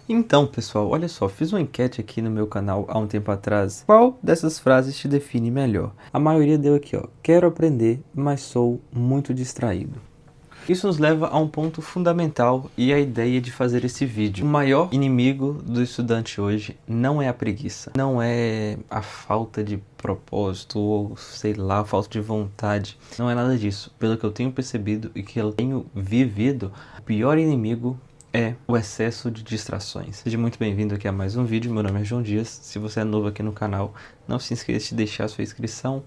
Então, pessoal, olha só, fiz uma enquete aqui no meu canal há um tempo atrás. Qual dessas frases te define melhor? A maioria deu aqui, ó. Quero aprender, mas sou muito distraído. Isso nos leva a um ponto fundamental e a ideia de fazer esse vídeo. O maior inimigo do estudante hoje não é a preguiça, não é a falta de propósito ou sei lá, a falta de vontade. Não é nada disso. Pelo que eu tenho percebido e que eu tenho vivido, o pior inimigo é o excesso de distrações. Seja muito bem-vindo aqui a mais um vídeo. Meu nome é João Dias. Se você é novo aqui no canal, não se esqueça de deixar sua inscrição,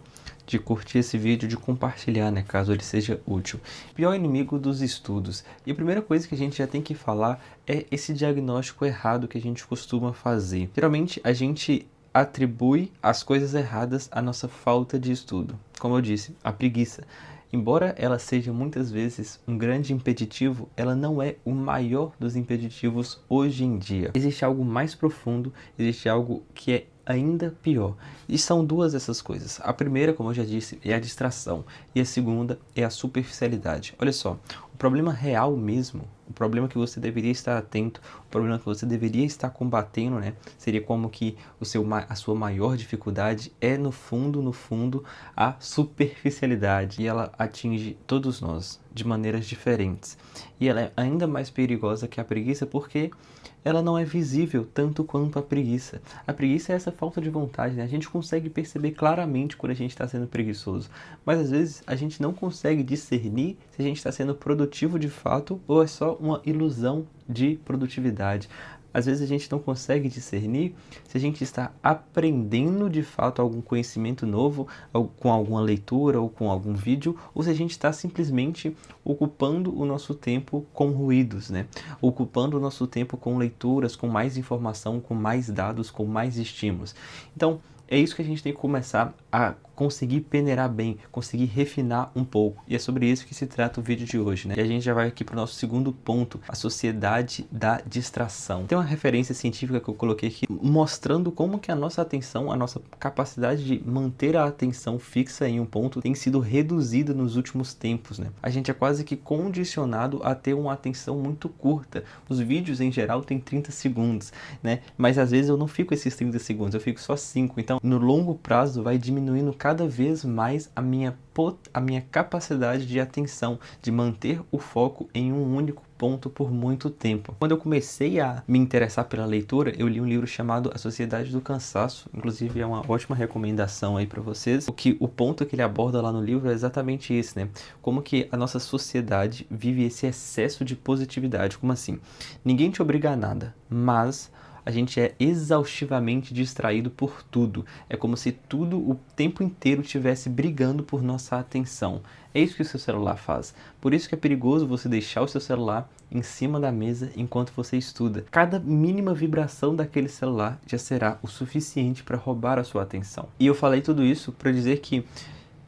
de curtir esse vídeo, de compartilhar, né, caso ele seja útil. Pior inimigo dos estudos. E a primeira coisa que a gente já tem que falar é esse diagnóstico errado que a gente costuma fazer. Geralmente a gente atribui as coisas erradas à nossa falta de estudo. Como eu disse, a preguiça. Embora ela seja muitas vezes um grande impeditivo, ela não é o maior dos impeditivos hoje em dia. Existe algo mais profundo, existe algo que é ainda pior. E são duas dessas coisas. A primeira, como eu já disse, é a distração. E a segunda é a superficialidade. Olha só, o problema real mesmo, o problema que você deveria estar atento, o problema que você deveria estar combatendo, né? Seria como que a sua maior dificuldade é, no fundo, a superficialidade. E ela atinge todos nós de maneiras diferentes. E ela é ainda mais perigosa que a preguiça porque ela não é visível tanto quanto a preguiça. A preguiça é essa falta de vontade, né? A gente consegue perceber claramente quando a gente está sendo preguiçoso, mas às vezes a gente não consegue discernir se a gente está sendo produtivo de fato ou é só uma ilusão de produtividade. Às vezes a gente não consegue discernir se a gente está aprendendo de fato algum conhecimento novo, com alguma leitura ou com algum vídeo, ou se a gente está simplesmente ocupando o nosso tempo com ruídos, né? Ocupando o nosso tempo com leituras, com mais informação, com mais dados, com mais estímulos. Então, é isso que a gente tem que começar a conseguir peneirar bem, conseguir refinar um pouco. E é sobre isso que se trata o vídeo de hoje, né? E a gente já vai aqui para o nosso segundo ponto, a sociedade da distração. Tem uma referência científica que eu coloquei aqui, mostrando como que a nossa atenção, a nossa capacidade de manter a atenção fixa em um ponto tem sido reduzida nos últimos tempos, né? A gente é quase que condicionado a ter uma atenção muito curta. Os vídeos, em geral, têm 30 segundos, né? Mas às vezes eu não fico esses 30 segundos, eu fico só 5. Então, no longo prazo, vai diminuindo cada vez mais a minha capacidade de atenção, de manter o foco em um único ponto por muito tempo. Quando eu comecei a me interessar pela leitura, eu li um livro chamado A Sociedade do Cansaço, inclusive é uma ótima recomendação aí para vocês. O ponto que ele aborda lá no livro é exatamente esse, né? Como que a nossa sociedade vive esse excesso de positividade. Como assim? Ninguém te obriga a nada, mas a gente é exaustivamente distraído por tudo. É como se tudo o tempo inteiro estivesse brigando por nossa atenção. É isso que o seu celular faz. Por isso que é perigoso você deixar o seu celular em cima da mesa enquanto você estuda. Cada mínima vibração daquele celular já será o suficiente para roubar a sua atenção. E eu falei tudo isso para dizer que,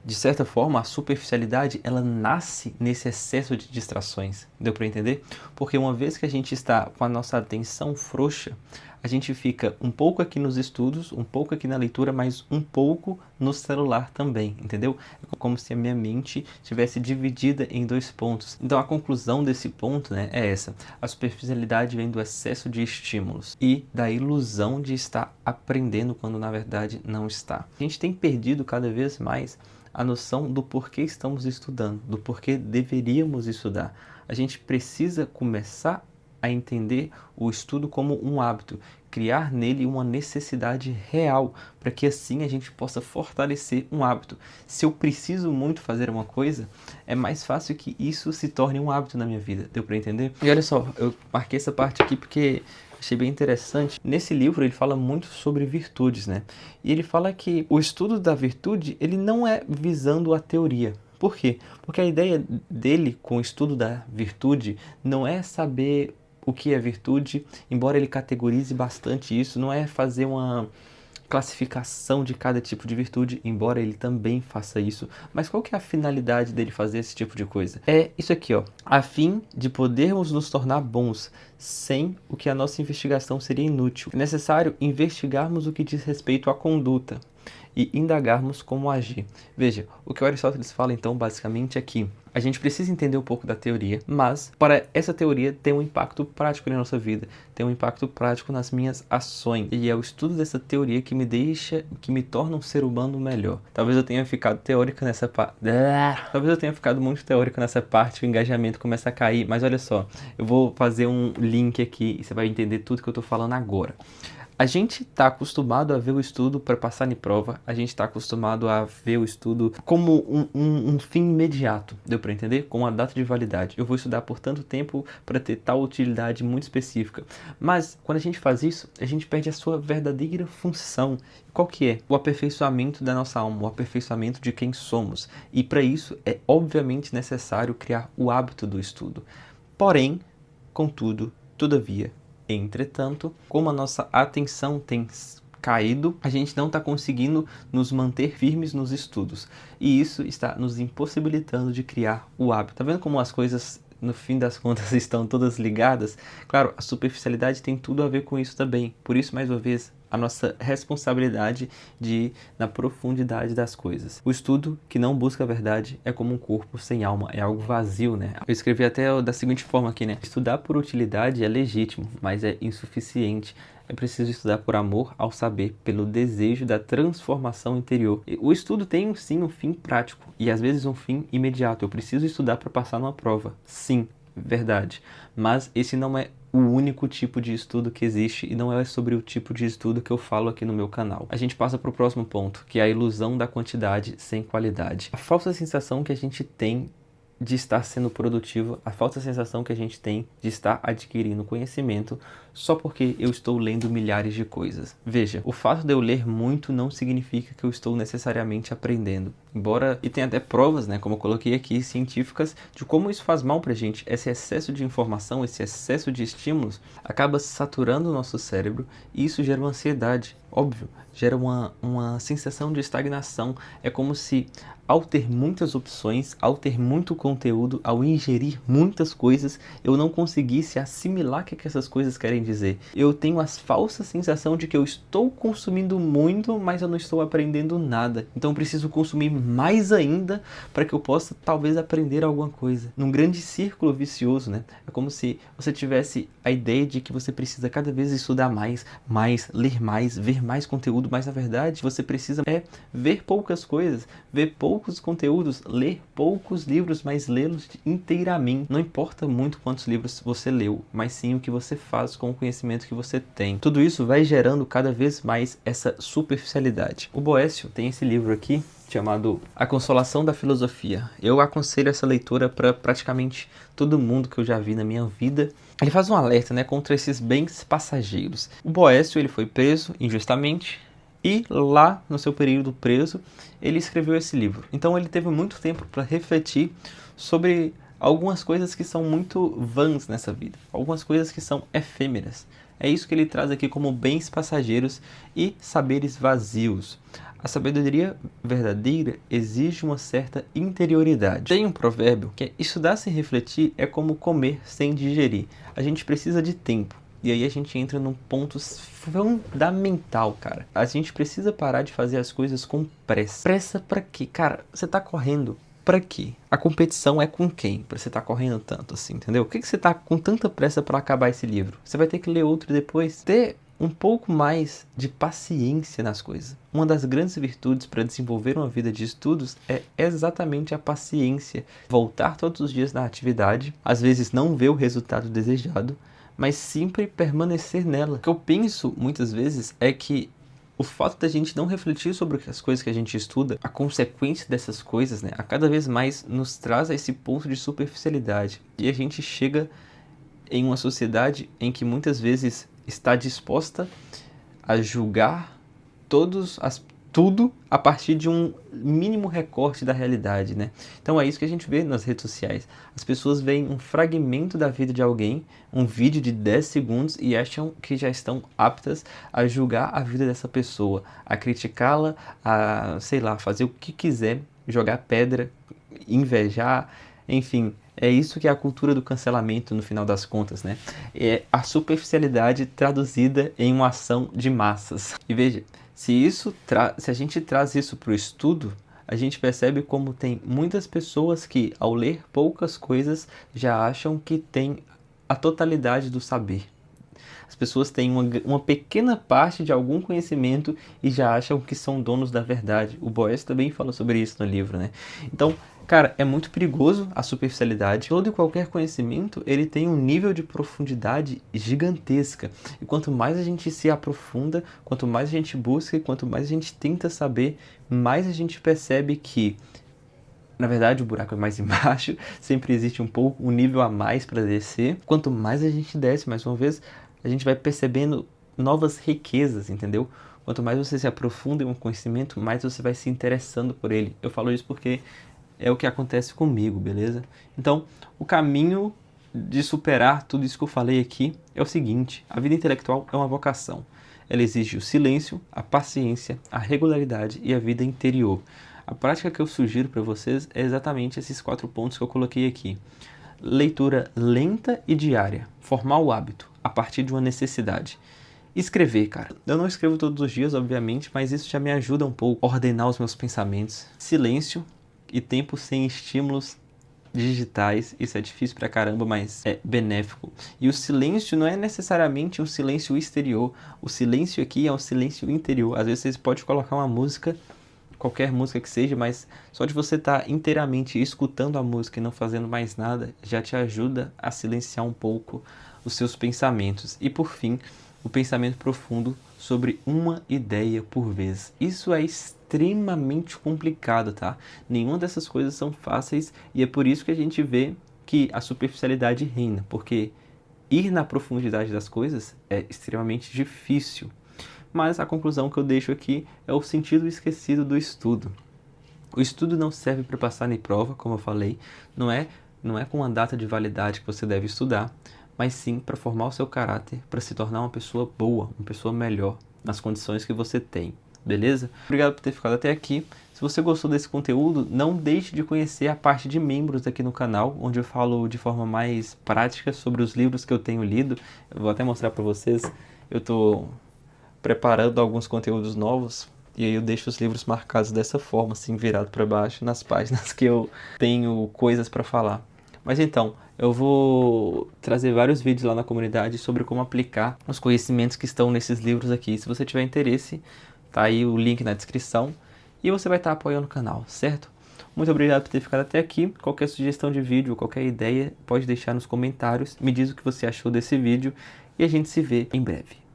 de certa forma, a superficialidade, ela nasce nesse excesso de distrações. Deu para entender? Porque uma vez que a gente está com a nossa atenção frouxa, a gente fica um pouco aqui nos estudos, um pouco aqui na leitura, mas um pouco no celular também, entendeu? É como se a minha mente estivesse dividida em dois pontos. Então a conclusão desse ponto, né, é essa. A superficialidade vem do excesso de estímulos e da ilusão de estar aprendendo quando na verdade não está. A gente tem perdido cada vez mais a noção do porquê estamos estudando, do porquê deveríamos estudar. A gente precisa começar a entender o estudo como um hábito, criar nele uma necessidade real, para que assim a gente possa fortalecer um hábito. Se eu preciso muito fazer uma coisa, é mais fácil que isso se torne um hábito na minha vida. Deu para entender? E olha só, eu marquei essa parte aqui porque achei bem interessante. Nesse livro ele fala muito sobre virtudes, né? E ele fala que o estudo da virtude, ele não é visando a teoria. Por quê? Porque a ideia dele com o estudo da virtude não é saber o que é virtude, embora ele categorize bastante isso, não é fazer uma classificação de cada tipo de virtude, embora ele também faça isso. Mas qual que é a finalidade dele fazer esse tipo de coisa? É isso aqui, ó. A fim de podermos nos tornar bons, sem o que a nossa investigação seria inútil. É necessário investigarmos o que diz respeito à conduta. e indagarmos como agir. Veja, o que Aristóteles fala então basicamente é que a gente precisa entender um pouco da teoria, mas para essa teoria ter um impacto prático na nossa vida, ter um impacto prático nas minhas ações. E é o estudo dessa teoria que me torna um ser humano melhor. Talvez eu tenha ficado teórica nessa parte. Talvez eu tenha ficado muito teórico nessa parte, o engajamento começa a cair, mas olha só, eu vou fazer um link aqui e você vai entender tudo que eu tô falando agora. A gente está acostumado a ver o estudo para passar em prova, a gente está acostumado a ver o estudo como um fim imediato, deu para entender? Com uma data de validade. Eu vou estudar por tanto tempo para ter tal utilidade muito específica. Mas quando a gente faz isso, a gente perde a sua verdadeira função. Qual que é? O aperfeiçoamento da nossa alma, o aperfeiçoamento de quem somos. E para isso é obviamente necessário criar o hábito do estudo. Porém, contudo, todavia, entretanto, como a nossa atenção tem caído, a gente não está conseguindo nos manter firmes nos estudos. E isso está nos impossibilitando de criar o hábito. Tá vendo como as coisas, no fim das contas, estão todas ligadas? Claro, a superficialidade tem tudo a ver com isso também. Por isso, mais uma vez, a nossa responsabilidade de ir na profundidade das coisas. O estudo que não busca a verdade é como um corpo sem alma, é algo vazio, né? Eu escrevi até da seguinte forma aqui, né? Estudar por utilidade é legítimo, mas é insuficiente. É preciso estudar por amor ao saber, pelo desejo da transformação interior. O estudo tem sim um fim prático e às vezes um fim imediato. Eu preciso estudar para passar numa prova. Sim, verdade. Mas esse não é o único tipo de estudo que existe e não é sobre o tipo de estudo que eu falo aqui no meu canal. A gente passa para o próximo ponto, que é a ilusão da quantidade sem qualidade. A falsa sensação que a gente tem de estar sendo produtivo, a falsa sensação que a gente tem de estar adquirindo conhecimento só porque eu estou lendo milhares de coisas. Veja, o fato de eu ler muito não significa que eu estou necessariamente aprendendo. Embora, e tem até provas, né, como eu coloquei aqui, científicas, de como isso faz mal pra gente. Esse excesso de informação, esse excesso de estímulos, acaba saturando o nosso cérebro e isso gera uma ansiedade. Óbvio, gera uma sensação de estagnação. É como se, ao ter muitas opções, ao ter muito conteúdo, ao ingerir muitas coisas, eu não conseguisse assimilar o que essas coisas querem dizer. Eu tenho a falsa sensação de que eu estou consumindo muito, mas eu não estou aprendendo nada. Então eu preciso consumir mais ainda para que eu possa talvez aprender alguma coisa. Num grande círculo vicioso, né? É como se você tivesse a ideia de que você precisa cada vez estudar mais, ler mais, ver mais conteúdo, mas na verdade você precisa ver poucas coisas, ver poucos conteúdos, ler poucos livros, mas lê-los inteiramente. Não importa muito quantos livros você leu, mas sim o que você faz com o conhecimento que você tem. Tudo isso vai gerando cada vez mais essa superficialidade. O Boécio tem esse livro aqui, chamado A Consolação da Filosofia. Eu aconselho essa leitura para praticamente todo mundo que eu já vi na minha vida. Ele faz um alerta, né, contra esses bens passageiros. O Boécio, ele foi preso injustamente e lá no seu período preso, ele escreveu esse livro. Então ele teve muito tempo para refletir sobre algumas coisas que são muito vãs nessa vida, algumas coisas que são efêmeras. É isso que ele traz aqui como bens passageiros e saberes vazios. A sabedoria verdadeira exige uma certa interioridade. Tem um provérbio que é: estudar sem refletir é como comer sem digerir. A gente precisa de tempo. E aí a gente entra num ponto fundamental, cara. A gente precisa parar de fazer as coisas com pressa. Pressa pra quê? Cara, você tá correndo pra quê? A competição é com quem? Pra você tá correndo tanto assim, entendeu? Por que você tá com tanta pressa pra acabar esse livro? Você vai ter que ler outro depois. Ter um pouco mais de paciência nas coisas. Uma das grandes virtudes para desenvolver uma vida de estudos é exatamente a paciência. Voltar todos os dias na atividade, às vezes não ver o resultado desejado, mas sempre permanecer nela. O que eu penso muitas vezes é que o fato da gente não refletir sobre as coisas que a gente estuda, a consequência dessas coisas, né, a cada vez mais nos traz a esse ponto de superficialidade. E a gente chega em uma sociedade em que muitas vezes está disposta a julgar tudo a partir de um mínimo recorte da realidade, né? Então é isso que a gente vê nas redes sociais. As pessoas veem um fragmento da vida de alguém, um vídeo de 10 segundos e acham que já estão aptas a julgar a vida dessa pessoa, a criticá-la, a, sei lá, fazer o que quiser, jogar pedra, invejar, enfim, É isso que é a cultura do cancelamento no final das contas, né? É a superficialidade traduzida em uma ação de massas. E veja, se a gente traz isso para o estudo, a gente percebe como tem muitas pessoas que, ao ler poucas coisas, já acham que tem a totalidade do saber. As pessoas têm uma pequena parte de algum conhecimento e já acham que são donos da verdade. O Boyce também fala sobre isso no livro, né? Então, cara, é muito perigoso a superficialidade. Todo e qualquer conhecimento, ele tem um nível de profundidade gigantesca. E quanto mais a gente se aprofunda, quanto mais a gente busca e quanto mais a gente tenta saber, mais a gente percebe que, na verdade, o buraco é mais embaixo, sempre existe um nível a mais para descer. Quanto mais a gente desce, mais uma vez, a gente vai percebendo novas riquezas, entendeu? Quanto mais você se aprofunda em um conhecimento, mais você vai se interessando por ele. Eu falo isso porque é o que acontece comigo, beleza? Então, o caminho de superar tudo isso que eu falei aqui é o seguinte: a vida intelectual é uma vocação. Ela exige o silêncio, a paciência, a regularidade e a vida interior. A prática que eu sugiro para vocês é exatamente esses 4 pontos que eu coloquei aqui. Leitura lenta e diária. Formar o hábito a partir de uma necessidade. Escrever, cara. Eu não escrevo todos os dias, obviamente, mas isso já me ajuda um pouco a ordenar os meus pensamentos. Silêncio e tempo sem estímulos digitais. Isso é difícil pra caramba, mas é benéfico. E o silêncio não é necessariamente um silêncio exterior. O silêncio aqui é um silêncio interior. Às vezes você pode colocar uma música, qualquer música que seja, mas só de você estar inteiramente escutando a música e não fazendo mais nada, já te ajuda a silenciar um pouco os seus pensamentos. E por fim, o pensamento profundo sobre uma ideia por vez. Isso é extremamente complicado, tá? Nenhuma dessas coisas são fáceis e é por isso que a gente vê que a superficialidade reina, porque ir na profundidade das coisas é extremamente difícil. Mas a conclusão que eu deixo aqui é o sentido esquecido do estudo. O estudo não serve para passar em prova, como eu falei, não é com a data de validade que você deve estudar, mas sim para formar o seu caráter, para se tornar uma pessoa boa, uma pessoa melhor, nas condições que você tem, beleza? Obrigado por ter ficado até aqui. Se você gostou desse conteúdo, não deixe de conhecer a parte de membros aqui no canal, onde eu falo de forma mais prática sobre os livros que eu tenho lido. Eu vou até mostrar para vocês, eu estou preparando alguns conteúdos novos, e aí eu deixo os livros marcados dessa forma, assim, virado para baixo, nas páginas que eu tenho coisas para falar. Mas então, eu vou trazer vários vídeos lá na comunidade sobre como aplicar os conhecimentos que estão nesses livros aqui. Se você tiver interesse, tá aí o link na descrição, e você vai estar apoiando o canal, certo? Muito obrigado por ter ficado até aqui. Qualquer sugestão de vídeo, qualquer ideia, pode deixar nos comentários. Me diz o que você achou desse vídeo e a gente se vê em breve.